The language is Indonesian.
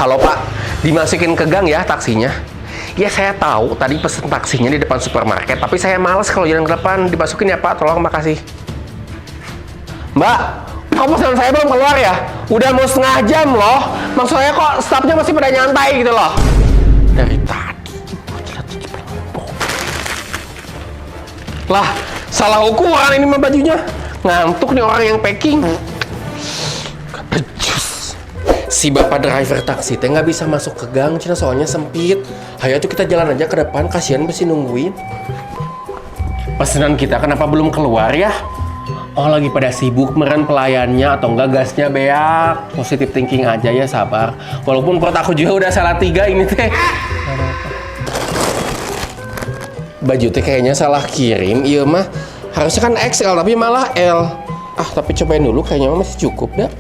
Halo Pak, dimasukin ke gang ya taksinya. Ya saya tahu tadi pesen taksinya di depan supermarket, tapi saya males kalau jalan ke depan. Dimasukin ya Pak, tolong, makasih. Mbak, kok pesanan saya belum keluar ya? Udah mau setengah jam loh. Maksud saya kok stafnya masih pada nyantai gitu loh. Dari tadi. Lah, salah ukuran ini mah bajunya. Ngantuk nih orang yang packing. Becus. Si bapak driver taksi teh nggak bisa masuk ke gang, Cina, soalnya sempit. Hayo tuh kita jalan aja ke depan, kasihan mesti nungguin. Pesanan kita kenapa belum keluar ya? Oh, lagi pada sibuk meren pelayannya atau enggak gasnya beak. Positive thinking aja ya, sabar. Walaupun perut aku juga udah salah 3 ini teh. Baju teh kayaknya salah kirim, iya mah. Harusnya kan XL tapi malah L. Ah, tapi cobain dulu, kayaknya masih cukup dah.